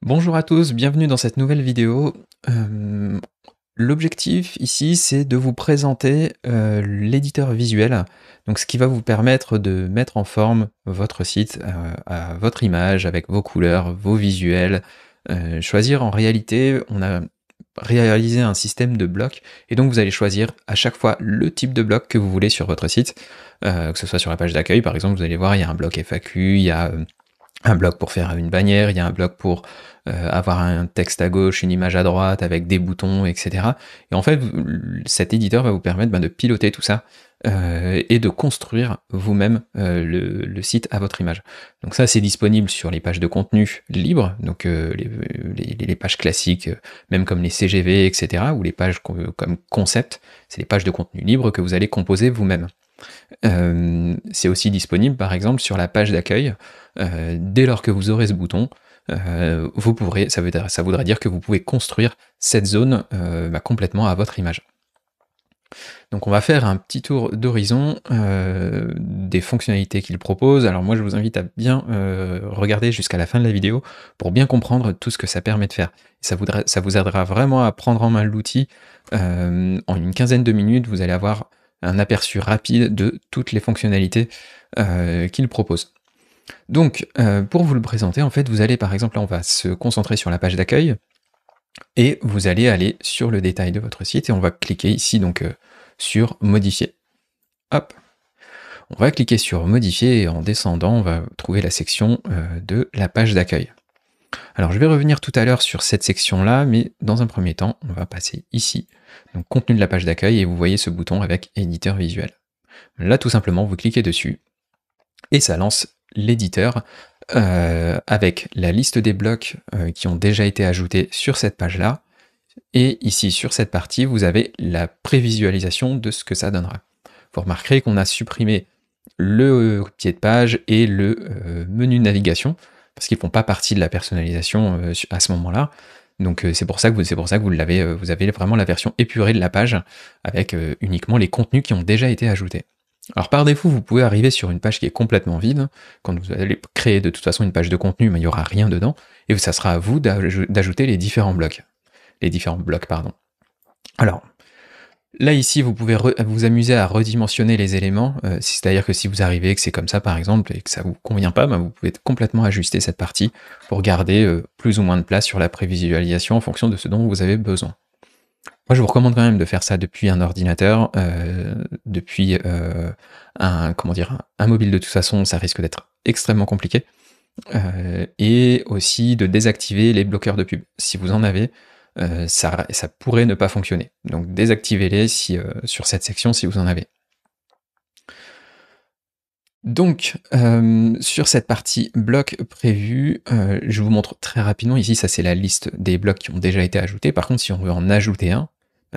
Bonjour à tous, bienvenue dans cette nouvelle vidéo. Hem, L'objectif ici, c'est de vous présenter, l'éditeur visuel, donc ce qui va vous permettre de mettre en forme votre site, à votre image, avec vos couleurs, vos visuels. Choisir en réalité, on a réalisé un système de blocs et donc vous allez choisir à chaque fois le type de bloc que vous voulez sur votre site, que ce soit sur la page d'accueil par exemple, vous allez voir, il y a un bloc FAQ, il y a, un bloc pour faire une bannière, il y a un bloc pour avoir un texte à gauche, une image à droite avec des boutons, etc. Et en fait, cet éditeur va vous permettre de piloter tout ça et de construire vous-même le site à votre image. Donc ça, c'est disponible sur les pages de contenu libres, donc les pages classiques, même comme les CGV, etc., ou les pages comme concept, c'est les pages de contenu libre que vous allez composer vous-même. C'est aussi disponible par exemple sur la page d'accueil. Dès lors que vous aurez ce bouton, vous pourrez, ça voudra dire que vous pouvez construire cette zone complètement à votre image. Donc on va faire un petit tour d'horizon des fonctionnalités qu'il propose. Alors moi je vous invite à bien regarder jusqu'à la fin de la vidéo pour bien comprendre tout ce que ça permet de faire. Ça vous aidera vraiment à prendre en main l'outil. En une quinzaine de minutes, vous allez avoir un aperçu rapide de toutes les fonctionnalités qu'il propose. Donc, pour vous le présenter, en fait, vous allez par exemple, là on va se concentrer sur la page d'accueil, et vous allez aller sur le détail de votre site, et on va cliquer ici donc sur modifier. Hop, on va cliquer sur modifier, et en descendant, on va trouver la section de la page d'accueil. Alors je vais revenir tout à l'heure sur cette section-là, mais dans un premier temps, on va passer ici, donc contenu de la page d'accueil, et vous voyez ce bouton avec éditeur visuel. Là, tout simplement, vous cliquez dessus, et ça lance l'éditeur avec la liste des blocs qui ont déjà été ajoutés sur cette page-là, et ici, sur cette partie, vous avez la prévisualisation de ce que ça donnera. Vous remarquerez qu'on a supprimé le pied de page et le menu de navigation, parce qu'ils ne font pas partie de la personnalisation à ce moment-là. Donc c'est pour ça que vous avez vraiment la version épurée de la page, avec uniquement les contenus qui ont déjà été ajoutés. Alors par défaut, vous pouvez arriver sur une page qui est complètement vide. Quand vous allez créer de toute façon une page de contenu, mais il n'y aura rien dedans, et ça sera à vous d'ajouter les différents blocs. Alors, là ici, vous pouvez vous amuser à redimensionner les éléments, c'est-à-dire que si vous arrivez que c'est comme ça par exemple, et que ça vous convient pas, vous pouvez complètement ajuster cette partie pour garder plus ou moins de place sur la prévisualisation en fonction de ce dont vous avez besoin. Moi, je vous recommande quand même de faire ça depuis un ordinateur, depuis un mobile. De toute façon, ça risque d'être extrêmement compliqué. Et aussi de désactiver les bloqueurs de pub. Si vous en avez, ça pourrait ne pas fonctionner. Donc désactivez-les sur cette section si vous en avez. Donc, sur cette partie blocs prévus, je vous montre très rapidement, ici ça c'est la liste des blocs qui ont déjà été ajoutés. Par contre, si on veut en ajouter un,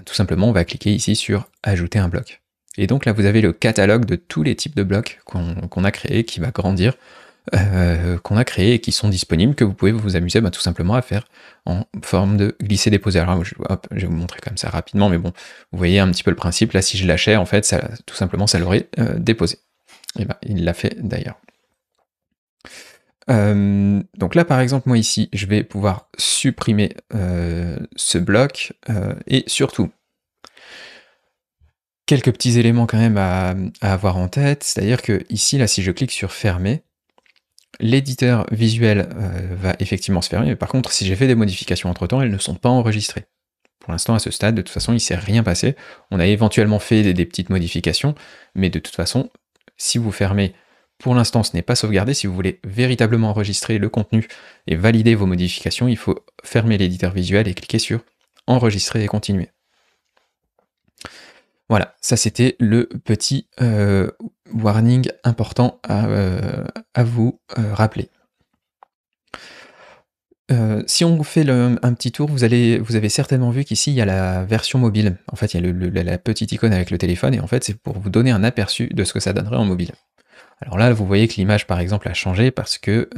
tout simplement on va cliquer ici sur ajouter un bloc. Et donc là vous avez le catalogue de tous les types de blocs qu'on a créés, qui va grandir, qu'on a créés et qui sont disponibles, que vous pouvez vous amuser tout simplement à faire en forme de glisser-déposer. Alors je vais vous montrer comme ça rapidement, mais bon, vous voyez un petit peu le principe. Là si je lâchais, en fait, tout simplement ça l'aurait déposé. Et il l'a fait d'ailleurs. Donc là par exemple, moi ici, je vais pouvoir supprimer ce bloc, et surtout, quelques petits éléments quand même à avoir en tête, c'est-à-dire que ici, là, si je clique sur fermer, l'éditeur visuel va effectivement se fermer, mais par contre, si j'ai fait des modifications entre-temps, elles ne sont pas enregistrées. Pour l'instant, à ce stade, de toute façon, il ne s'est rien passé. On a éventuellement fait des petites modifications, mais de toute façon, si vous fermez, pour l'instant, ce n'est pas sauvegardé. Si vous voulez véritablement enregistrer le contenu et valider vos modifications, il faut fermer l'éditeur visuel et cliquer sur enregistrer et continuer. Voilà, ça c'était le petit warning important à vous rappeler. Si on fait un petit tour, vous avez certainement vu qu'ici il y a la version mobile. En fait, il y a la petite icône avec le téléphone, et en fait c'est pour vous donner un aperçu de ce que ça donnerait en mobile. Alors là, vous voyez que l'image par exemple a changé parce que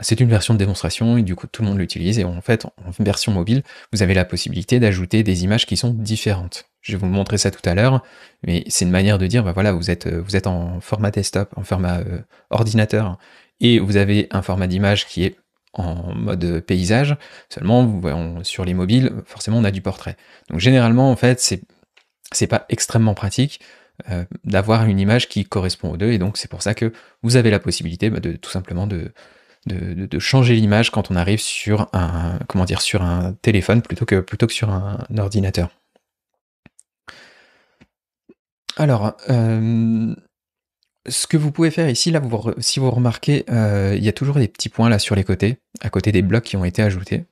c'est une version de démonstration et du coup tout le monde l'utilise, et en fait en version mobile, vous avez la possibilité d'ajouter des images qui sont différentes. Je vais vous montrer ça tout à l'heure, mais c'est une manière de dire, voilà, vous êtes en format desktop, en format ordinateur, et vous avez un format d'image qui est en mode paysage, seulement sur les mobiles, forcément on a du portrait. Donc généralement en fait c'est pas extrêmement pratique d'avoir une image qui correspond aux deux, et donc c'est pour ça que vous avez la possibilité de tout simplement de changer l'image quand on arrive sur un, comment dire, sur un téléphone plutôt que sur un ordinateur. Alors, ce que vous pouvez faire ici, là, si vous remarquez, il y a toujours des petits points là sur les côtés, à côté des blocs qui ont été ajoutés.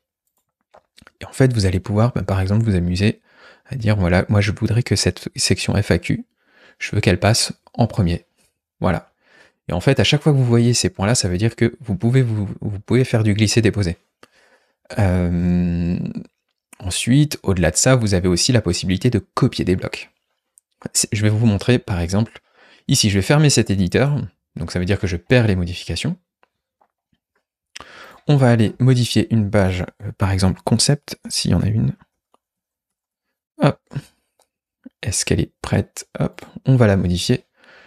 Et en fait, vous allez pouvoir, par exemple, vous amuser à dire, voilà, moi je voudrais que cette section FAQ, je veux qu'elle passe en premier. Voilà. Et en fait, à chaque fois que vous voyez ces points-là, ça veut dire que vous pouvez faire du glisser-déposer. Ensuite, au-delà de ça, vous avez aussi la possibilité de copier des blocs. Je vais vous montrer, par exemple, ici, je vais fermer cet éditeur, donc ça veut dire que je perds les modifications. On va aller modifier une page, par exemple, concept, s'il y en a une. Hop. Est-ce qu'elle est prête? Hop, on va la modifier.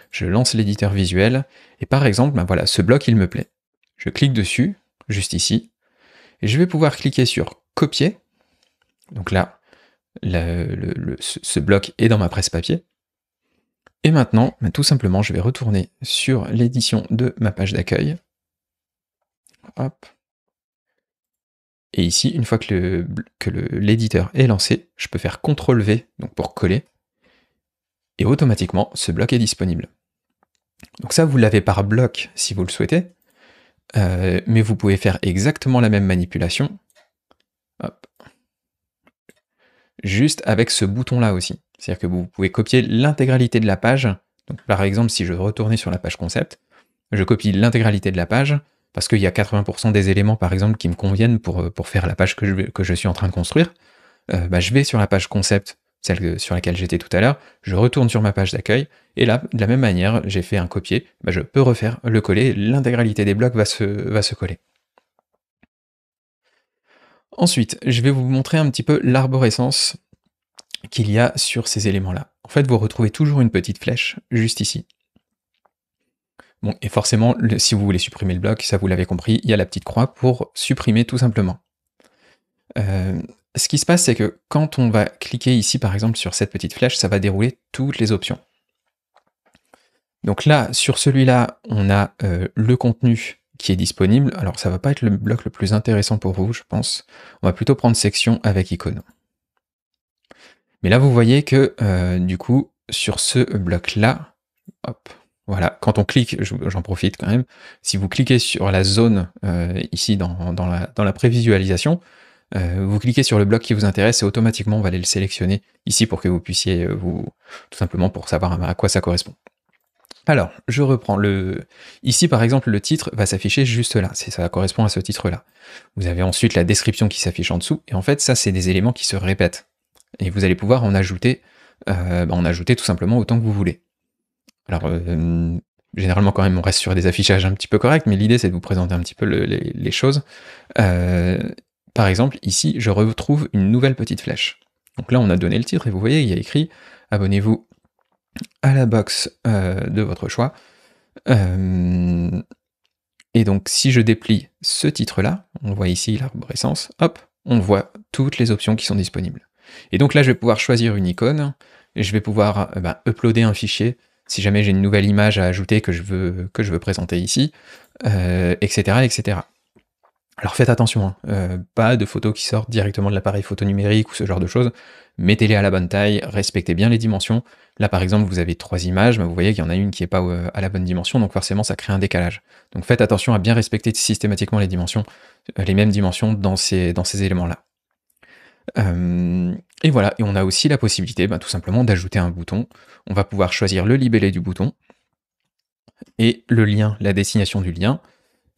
Je lance l'éditeur visuel, et par exemple, voilà, ce bloc, il me plaît. Je clique dessus, juste ici, et je vais pouvoir cliquer sur copier. Donc là, ce bloc est dans ma presse-papier. Et maintenant, tout simplement, je vais retourner sur l'édition de ma page d'accueil. Hop. Et ici, une fois que l'éditeur est lancé, je peux faire CTRL-V, donc pour coller, et automatiquement, ce bloc est disponible. Donc ça, vous l'avez par bloc si vous le souhaitez, mais vous pouvez faire exactement la même manipulation, hop, juste avec ce bouton-là aussi. C'est-à-dire que vous pouvez copier l'intégralité de la page. Donc par exemple, si je retournais sur la page concept, je copie l'intégralité de la page, parce qu'il y a 80% des éléments, par exemple, qui me conviennent pour faire la page que je suis en train de construire. Je vais sur la page concept, celle sur laquelle j'étais tout à l'heure, je retourne sur ma page d'accueil, et là, de la même manière, j'ai fait un copier, je peux refaire le coller, l'intégralité des blocs va se coller. Ensuite, je vais vous montrer un petit peu l'arborescence qu'il y a sur ces éléments-là. En fait, vous retrouvez toujours une petite flèche, juste ici. Bon, et forcément, si vous voulez supprimer le bloc, ça vous l'avez compris, il y a la petite croix pour supprimer tout simplement. Ce qui se passe, c'est que quand on va cliquer ici, par exemple, sur cette petite flèche, ça va dérouler toutes les options. Donc là, sur celui-là, on a le contenu qui est disponible. Alors, ça va pas être le bloc le plus intéressant pour vous, je pense. On va plutôt prendre section avec icône. Mais là, vous voyez que, du coup, sur ce bloc-là, hop, voilà, quand on clique, j'en profite quand même, si vous cliquez sur la zone, ici, dans la prévisualisation, vous cliquez sur le bloc qui vous intéresse et automatiquement, on va aller le sélectionner ici pour que vous puissiez, tout simplement pour savoir à quoi ça correspond. Alors, je reprends ici, par exemple, le titre va s'afficher juste là, ça correspond à ce titre-là. Vous avez ensuite la description qui s'affiche en dessous, et en fait, ça, c'est des éléments qui se répètent. Et vous allez pouvoir en ajouter tout simplement autant que vous voulez. Alors, généralement, quand même, on reste sur des affichages un petit peu corrects, mais l'idée, c'est de vous présenter un petit peu les choses. Par exemple, ici, je retrouve une nouvelle petite flèche. Donc là, on a donné le titre, et vous voyez, il y a écrit « Abonnez-vous à la box de votre choix ». Et donc, si je déplie ce titre-là, on voit ici l'arborescence, hop, on voit toutes les options qui sont disponibles. Et donc là, je vais pouvoir choisir une icône, et je vais pouvoir uploader un fichier, si jamais j'ai une nouvelle image à ajouter que je veux présenter ici, etc., etc. Alors faites attention, pas de photos qui sortent directement de l'appareil photo numérique ou ce genre de choses, mettez-les à la bonne taille, respectez bien les dimensions. Là par exemple vous avez 3 images, vous voyez qu'il y en a une qui n'est pas à la bonne dimension, donc forcément ça crée un décalage. Donc faites attention à bien respecter systématiquement les dimensions, les mêmes dimensions dans ces éléments-là. Et voilà, et on a aussi la possibilité tout simplement d'ajouter un bouton. On va pouvoir choisir le libellé du bouton, et le lien, la destination du lien,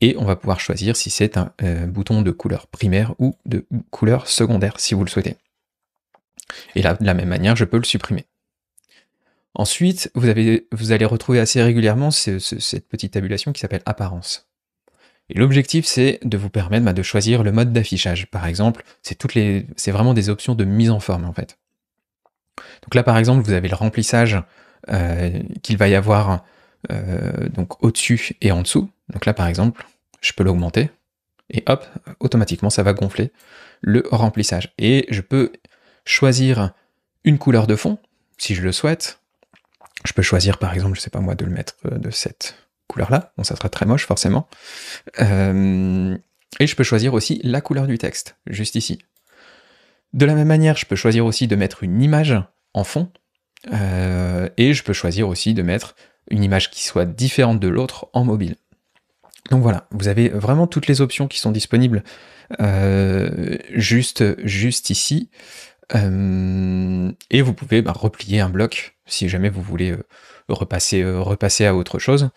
et on va pouvoir choisir si c'est un bouton de couleur primaire ou de couleur secondaire, si vous le souhaitez. Et là, de la même manière, je peux le supprimer. Ensuite, vous allez retrouver assez régulièrement cette petite tabulation qui s'appelle apparence. Et l'objectif, c'est de vous permettre de choisir le mode d'affichage. Par exemple, c'est vraiment des options de mise en forme, en fait. Donc là, par exemple, vous avez le remplissage qu'il va y avoir donc au-dessus et en dessous. Donc là, par exemple, je peux l'augmenter. et hop, automatiquement ça va gonfler le remplissage. Et je peux choisir une couleur de fond, si je le souhaite. Je peux choisir par exemple, je sais pas moi, de le mettre de cette couleur-là, bon ça sera très moche forcément. Et je peux choisir aussi la couleur du texte, juste ici. De la même manière, je peux choisir aussi de mettre une image en fond, et je peux choisir aussi de mettre une image qui soit différente de l'autre en mobile. Donc voilà, vous avez vraiment toutes les options qui sont disponibles juste ici, et vous pouvez replier un bloc si jamais vous voulez repasser à autre chose.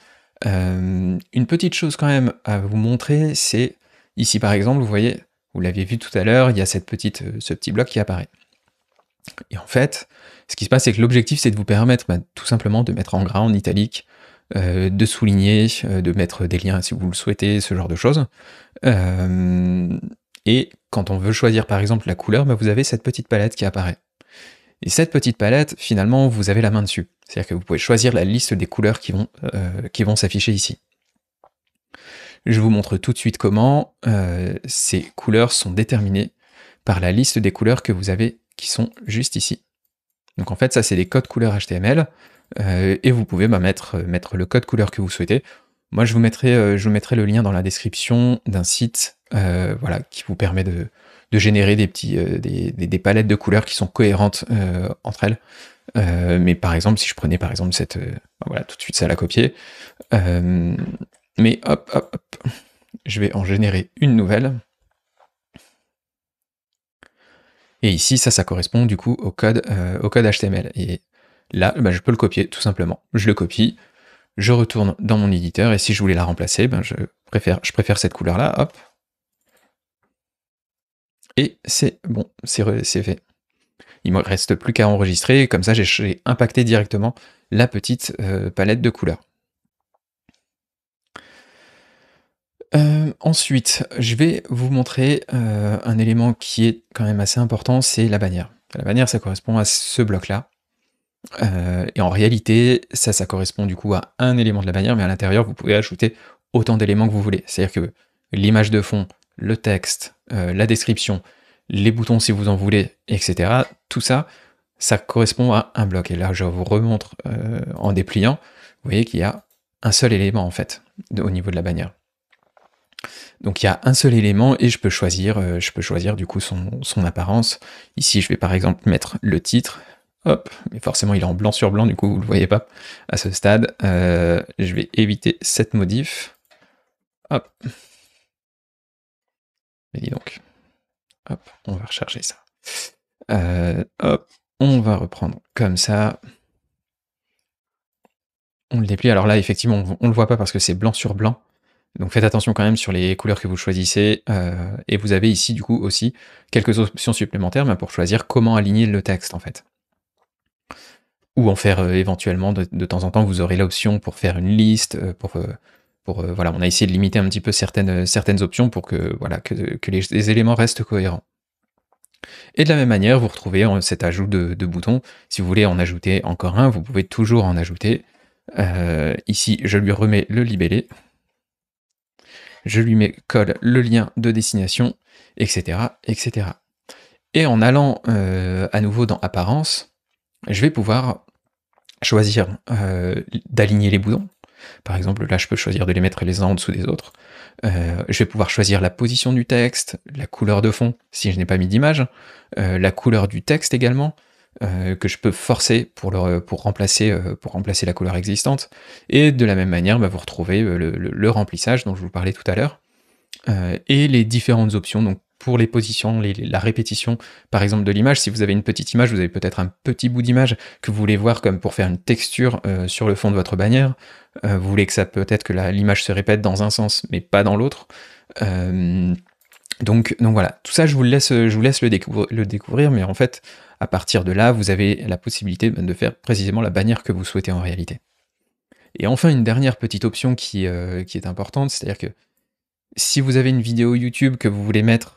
Une petite chose quand même à vous montrer, c'est ici par exemple, vous voyez, vous l'aviez vu tout à l'heure, il y a ce petit bloc qui apparaît. Et en fait, ce qui se passe, c'est que l'objectif, c'est de vous permettre tout simplement de mettre en gras, en italique, de souligner, de mettre des liens si vous le souhaitez, ce genre de choses. Et quand on veut choisir par exemple la couleur, vous avez cette petite palette qui apparaît. Et cette petite palette, finalement, vous avez la main dessus. C'est-à-dire que vous pouvez choisir la liste des couleurs qui vont s'afficher ici. Je vous montre tout de suite comment ces couleurs sont déterminées par la liste des couleurs que vous avez qui sont juste ici. Donc en fait, ça c'est des codes couleurs HTML, et vous pouvez mettre le code couleur que vous souhaitez. Moi je vous mettrai le lien dans la description d'un site voilà, qui vous permet de générer des palettes de couleurs qui sont cohérentes entre elles. Mais par exemple, si je prenais par exemple cette... voilà, tout de suite ça l'a copié. Mais hop, je vais en générer une nouvelle. Et ici, ça correspond du coup au code HTML. Et là, je peux le copier tout simplement. Je le copie, je retourne dans mon éditeur, et si je voulais la remplacer, je préfère cette couleur-là, hop. Et c'est bon, c'est fait. Il me reste plus qu'à enregistrer, comme ça j'ai impacté directement la petite palette de couleurs. Ensuite, je vais vous montrer un élément qui est quand même assez important, c'est la bannière. La bannière, ça correspond à ce bloc-là. Et en réalité, ça correspond du coup à un élément de la bannière, mais à l'intérieur, vous pouvez ajouter autant d'éléments que vous voulez. C'est-à-dire que l'image de fond, le texte, la description, les boutons si vous en voulez, etc., tout ça, ça correspond à un bloc. Et là, je vous remontre en dépliant, vous voyez qu'il y a un seul élément en fait, au niveau de la bannière. Donc il y a un seul élément et je peux choisir du coup son apparence. Ici, je vais par exemple mettre le titre. Hop, mais forcément il est en blanc sur blanc, du coup vous le voyez pas à ce stade. Je vais éviter cette modif. Hop. Mais dis donc. Hop, on va recharger ça. Hop, on va reprendre comme ça. On le déplie. Alors là, effectivement, on le voit pas parce que c'est blanc sur blanc. Donc faites attention quand même sur les couleurs que vous choisissez, et vous avez ici du coup aussi quelques options supplémentaires pour choisir comment aligner le texte en fait. Ou en faire éventuellement de temps en temps, vous aurez l'option pour faire une liste, voilà, on a essayé de limiter un petit peu certaines options pour que, voilà, que les éléments restent cohérents. Et de la même manière, vous retrouvez cet ajout de boutons. Si vous voulez en ajouter encore un, vous pouvez toujours en ajouter. Ici, je lui remets le libellé. Je lui colle le lien de destination, etc., etc. Et en allant à nouveau dans Apparence, je vais pouvoir choisir d'aligner les boutons. Par exemple, là, je peux choisir de les mettre les uns en dessous des autres. Je vais pouvoir choisir la position du texte, la couleur de fond, si je n'ai pas mis d'image, la couleur du texte également, que je peux forcer pour remplacer la couleur existante. Et de la même manière, vous retrouvez le remplissage dont je vous parlais tout à l'heure, et les différentes options. Donc pour les positions, la répétition par exemple de l'image, si vous avez une petite image, vous avez peut-être un petit bout d'image que vous voulez voir comme pour faire une texture sur le fond de votre bannière, vous voulez que ça peut-être que l'image se répète dans un sens mais pas dans l'autre. Donc voilà, tout ça je vous laisse le découvrir, mais en fait à partir de là vous avez la possibilité de faire précisément la bannière que vous souhaitez en réalité. Et enfin une dernière petite option qui est importante, c'est-à-dire que si vous avez une vidéo YouTube que vous voulez mettre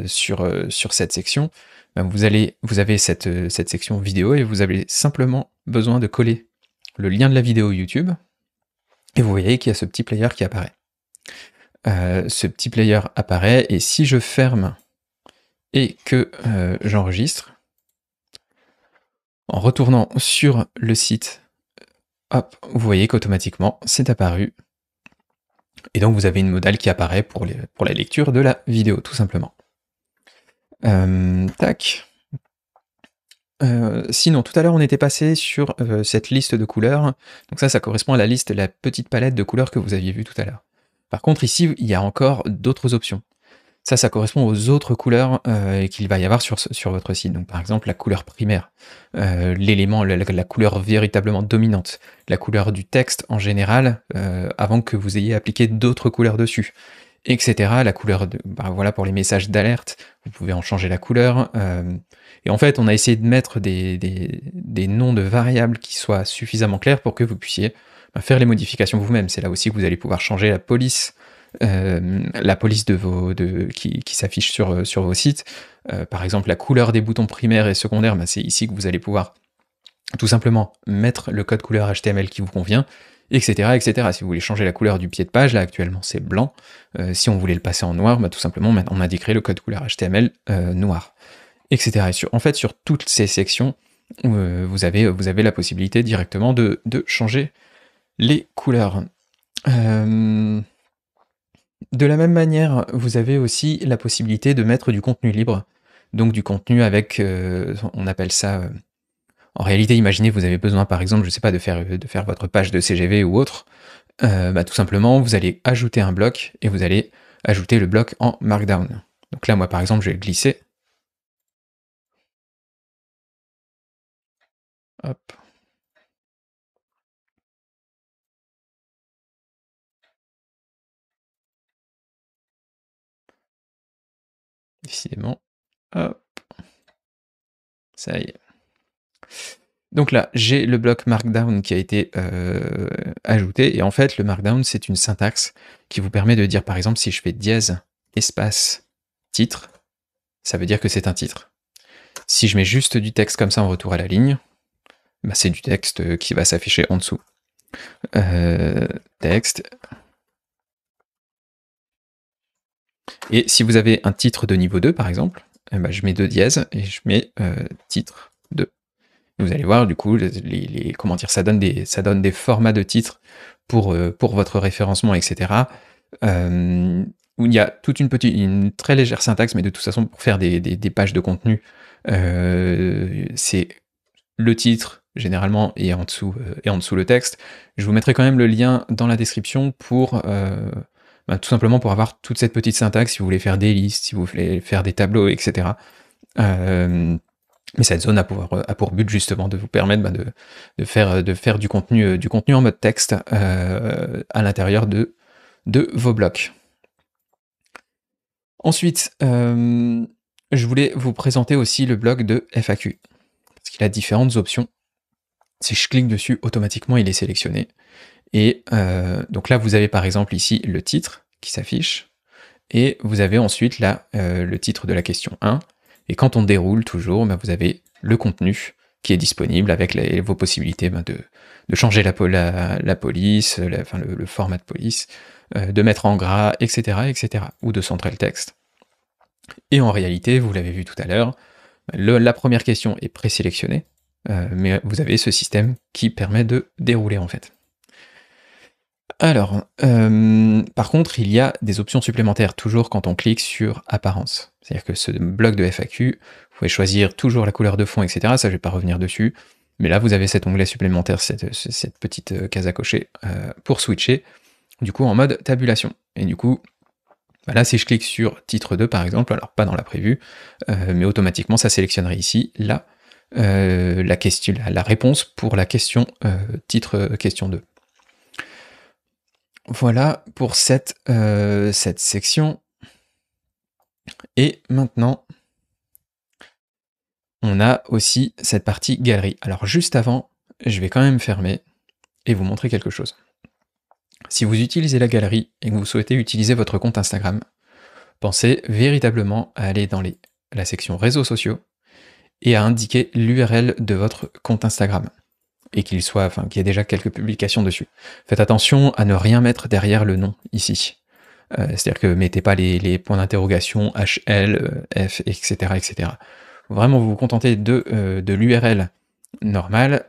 sur cette section, vous avez cette section vidéo et vous avez simplement besoin de coller le lien de la vidéo YouTube et vous voyez qu'il y a ce petit player qui apparaît. ce petit player apparaît, et si je ferme et que j'enregistre, en retournant sur le site, hop, vous voyez qu'automatiquement c'est apparu. Et donc vous avez une modale qui apparaît pour la lecture de la vidéo, tout simplement. Tac. Sinon, tout à l'heure on était passé sur cette liste de couleurs. Donc ça correspond à la liste, la petite palette de couleurs que vous aviez vue tout à l'heure. Par contre, ici, il y a encore d'autres options. Ça correspond aux autres couleurs qu'il va y avoir sur votre site. Donc par exemple, la couleur primaire, l'élément, la couleur véritablement dominante, la couleur du texte en général, avant que vous ayez appliqué d'autres couleurs dessus, etc. La couleur, voilà, pour les messages d'alerte, vous pouvez en changer la couleur. Et en fait, on a essayé de mettre des noms de variables qui soient suffisamment clairs pour que vous puissiez faire les modifications vous-même. C'est là aussi que vous allez pouvoir changer la police qui s'affiche sur vos sites. Par exemple, la couleur des boutons primaires et secondaires, c'est ici que vous allez pouvoir tout simplement mettre le code couleur HTML qui vous convient, etc., etc. Si vous voulez changer la couleur du pied de page, là actuellement c'est blanc, si on voulait le passer en noir, tout simplement on indiquerait le code couleur HTML noir, etc. Et en fait, sur toutes ces sections, vous avez la possibilité directement de changer les couleurs. De la même manière, vous avez aussi la possibilité de mettre du contenu libre, donc du contenu avec, on appelle ça, en réalité, imaginez, vous avez besoin, par exemple, je sais pas, de faire votre page de CGV ou autre, tout simplement, vous allez ajouter un bloc, et vous allez ajouter le bloc en Markdown. Donc là, moi, par exemple, je vais le glisser. Hop. Décidément. Hop. Ça y est. Donc là, j'ai le bloc Markdown qui a été ajouté, et en fait, le Markdown, c'est une syntaxe qui vous permet de dire, par exemple, si je fais dièse, espace, titre, ça veut dire que c'est un titre. Si je mets juste du texte comme ça en retour à la ligne, c'est du texte qui va s'afficher en dessous. Texte. Et si vous avez un titre de niveau 2, par exemple, je mets 2 dièses et je mets titre 2. Vous allez voir, du coup, comment dire, ça donne des formats de titres pour votre référencement, etc. Où il y a toute une très légère syntaxe, mais de toute façon, pour faire des pages de contenu, c'est le titre, généralement, et en dessous le texte. Je vous mettrai quand même le lien dans la description pour tout simplement pour avoir toute cette petite syntaxe, si vous voulez faire des listes, si vous voulez faire des tableaux, etc. Mais cette zone a pour but justement de vous permettre de faire du contenu en mode texte à l'intérieur de vos blocs. Ensuite, je voulais vous présenter aussi le bloc de FAQ, parce qu'il a différentes options. Si je clique dessus, automatiquement il est sélectionné. Et donc là, vous avez par exemple ici le titre qui s'affiche, et vous avez ensuite là le titre de la question 1. Et quand on déroule toujours, vous avez le contenu qui est disponible avec vos possibilités de changer la police, le format de police, de mettre en gras, etc., etc., ou de centrer le texte. Et en réalité, vous l'avez vu tout à l'heure, la première question est présélectionnée, mais vous avez ce système qui permet de dérouler en fait. Alors, par contre, il y a des options supplémentaires, toujours quand on clique sur Apparence. C'est-à-dire que ce bloc de FAQ, vous pouvez choisir toujours la couleur de fond, etc. Ça, je ne vais pas revenir dessus. Mais là, vous avez cet onglet supplémentaire, cette petite case à cocher pour switcher, du coup, en mode tabulation. Et du coup, là, si je clique sur titre 2, par exemple, alors pas dans la prévue, mais automatiquement, ça sélectionnerait ici, là, la réponse pour la question titre question 2. Voilà pour cette section. Et maintenant, on a aussi cette partie galerie. Alors juste avant, je vais quand même fermer et vous montrer quelque chose. Si vous utilisez la galerie et que vous souhaitez utiliser votre compte Instagram, pensez véritablement à aller dans la section réseaux sociaux et à indiquer l'URL de votre compte Instagram. Et qu'il y ait déjà quelques publications dessus. Faites attention à ne rien mettre derrière le nom, ici. C'est-à-dire que mettez pas les points d'interrogation HL, F, etc., etc. Vraiment, vous vous contentez de l'URL normale,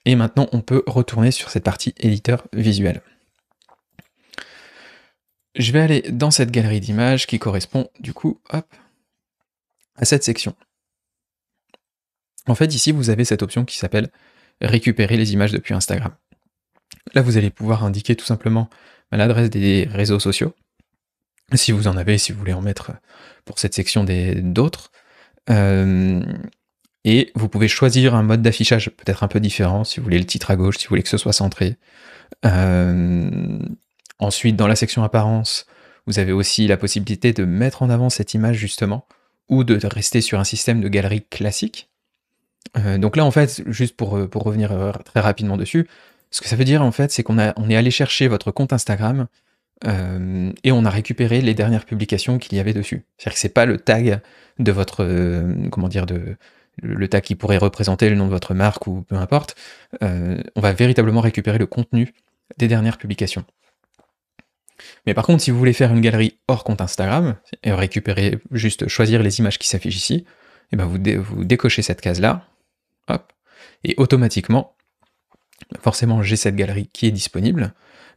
et maintenant on peut retourner sur cette partie éditeur visuel. Je vais aller dans cette galerie d'images qui correspond du coup, hop, à cette section. En fait, ici, vous avez cette option qui s'appelle « Récupérer les images depuis Instagram ». Là, vous allez pouvoir indiquer tout simplement l'adresse des réseaux sociaux, si vous en avez, si vous voulez en mettre pour cette section d'autres. Et vous pouvez choisir un mode d'affichage peut-être un peu différent, si vous voulez le titre à gauche, si vous voulez que ce soit centré. Ensuite, dans la section apparence, vous avez aussi la possibilité de mettre en avant cette image justement, ou de rester sur un système de galerie classique. Donc là, en fait, juste pour revenir très rapidement dessus, ce que ça veut dire, en fait, c'est qu'on est allé chercher votre compte Instagram et on a récupéré les dernières publications qu'il y avait dessus. C'est-à-dire que c'est pas le tag de votre, comment dire, le tag qui pourrait représenter le nom de votre marque ou peu importe. On va véritablement récupérer le contenu des dernières publications. Mais par contre, si vous voulez faire une galerie hors compte Instagram, et récupérer, juste choisir les images qui s'affichent ici, et ben vous décochez cette case-là, hop, et automatiquement, forcément j'ai cette galerie qui est disponible,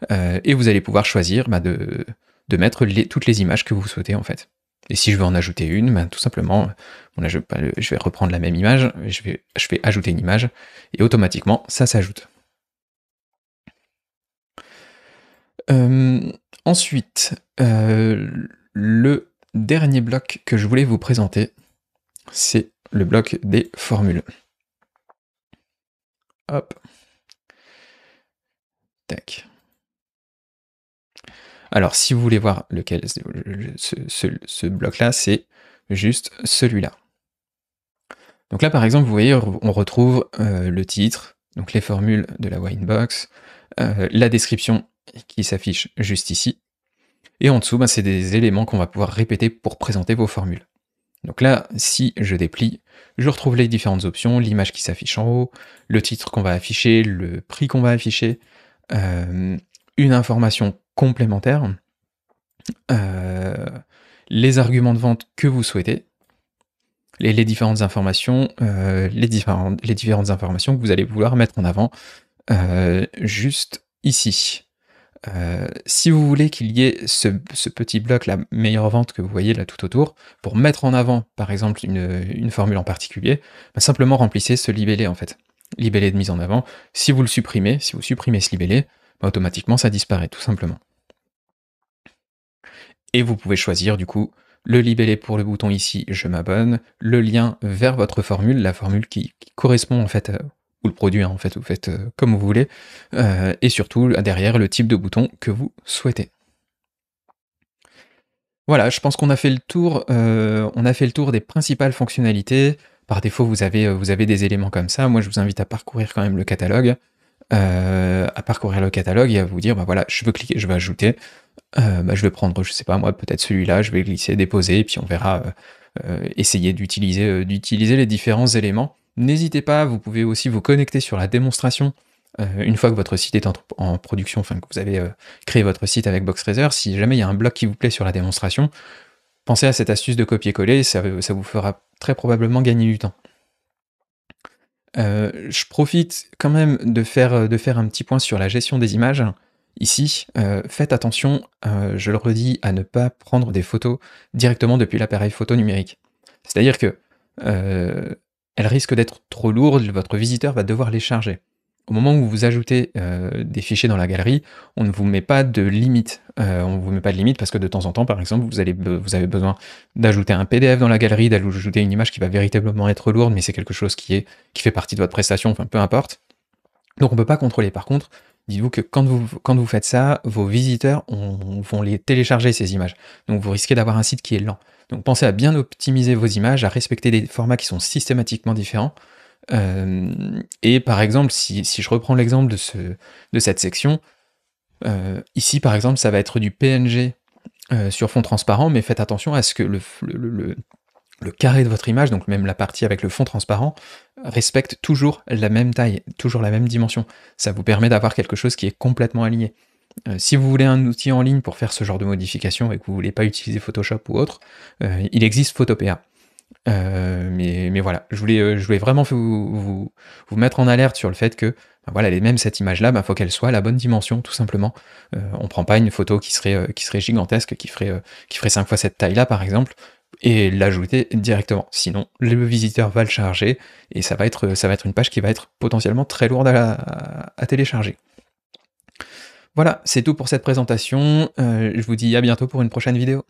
et vous allez pouvoir choisir de mettre toutes les images que vous souhaitez en fait. Et si je veux en ajouter une, ben, tout simplement, bon là je vais reprendre la même image, je vais ajouter une image, et automatiquement ça s'ajoute. Ensuite, le dernier bloc que je voulais vous présenter, c'est le bloc des formules. Hop. Tac. Alors, si vous voulez voir lequel, ce bloc-là, c'est juste celui-là. Donc là, par exemple, vous voyez, on retrouve le titre, donc les formules de la Winebox, la description qui s'affiche juste ici, et en dessous, ben, c'est des éléments qu'on va pouvoir répéter pour présenter vos formules. Donc là, si je déplie, je retrouve les différentes options, l'image qui s'affiche en haut, le titre qu'on va afficher, le prix qu'on va afficher, une information complémentaire, les arguments de vente que vous souhaitez, les différentes informations, les différentes informations que vous allez vouloir mettre en avant juste ici. Si vous voulez qu'il y ait ce petit bloc, la meilleure vente que vous voyez là tout autour, pour mettre en avant par exemple une formule en particulier, bah, simplement remplissez ce libellé en fait. Libellé de mise en avant. Si vous supprimez ce libellé, bah, automatiquement ça disparaît tout simplement. Et vous pouvez choisir du coup le libellé pour le bouton ici, je m'abonne, le lien vers votre formule, la formule qui correspond en fait, ou le produit, hein, en fait, vous faites comme vous voulez, et surtout derrière le type de bouton que vous souhaitez. Voilà, je pense qu'on a fait le tour, des principales fonctionnalités. Par défaut, vous avez des éléments comme ça. Moi, je vous invite à parcourir quand même le catalogue, et à vous dire, bah voilà, je veux cliquer, je veux ajouter. Bah, je vais prendre, je sais pas moi, peut-être celui-là, je vais glisser, déposer, et puis on verra, essayer d'utiliser les différents éléments. N'hésitez pas, vous pouvez aussi vous connecter sur la démonstration, une fois que votre site est en production, enfin que vous avez créé votre site avec Boxraiser. Si jamais il y a un bloc qui vous plaît sur la démonstration, pensez à cette astuce de copier-coller, ça vous fera très probablement gagner du temps. Je profite quand même de faire un petit point sur la gestion des images. Ici, faites attention, je le redis, à ne pas prendre des photos directement depuis l'appareil photo numérique. C'est-à-dire que elles risquent d'être trop lourdes, votre visiteur va devoir les charger. Au moment où vous ajoutez des fichiers dans la galerie, on ne vous met pas de limite. On ne vous met pas de limite parce que de temps en temps, par exemple, vous avez besoin d'ajouter un PDF dans la galerie, d'ajouter une image qui va véritablement être lourde, mais c'est quelque chose qui fait partie de votre prestation, enfin peu importe. Donc on ne peut pas contrôler. Par contre, dites-vous que quand vous faites ça, vos visiteurs vont les télécharger ces images. Donc vous risquez d'avoir un site qui est lent. Donc pensez à bien optimiser vos images, à respecter des formats qui sont systématiquement différents. Et par exemple, si je reprends l'exemple de cette section, ici par exemple ça va être du PNG sur fond transparent, mais faites attention à ce que le carré de votre image, donc même la partie avec le fond transparent, respecte toujours la même taille, toujours la même dimension. Ça vous permet d'avoir quelque chose qui est complètement aligné. Si vous voulez un outil en ligne pour faire ce genre de modification et que vous voulez pas utiliser Photoshop ou autre, il existe Photopea. Mais voilà, je voulais vraiment vous mettre en alerte sur le fait que, bah, voilà, même cette image-là, bah, faut qu'elle soit à la bonne dimension, tout simplement. On prend pas une photo qui serait gigantesque, qui ferait 5 fois cette taille-là, par exemple, et l'ajouter directement. Sinon, le visiteur va le charger, et ça va être une page qui va être potentiellement très lourde à télécharger. Voilà, c'est tout pour cette présentation, je vous dis à bientôt pour une prochaine vidéo.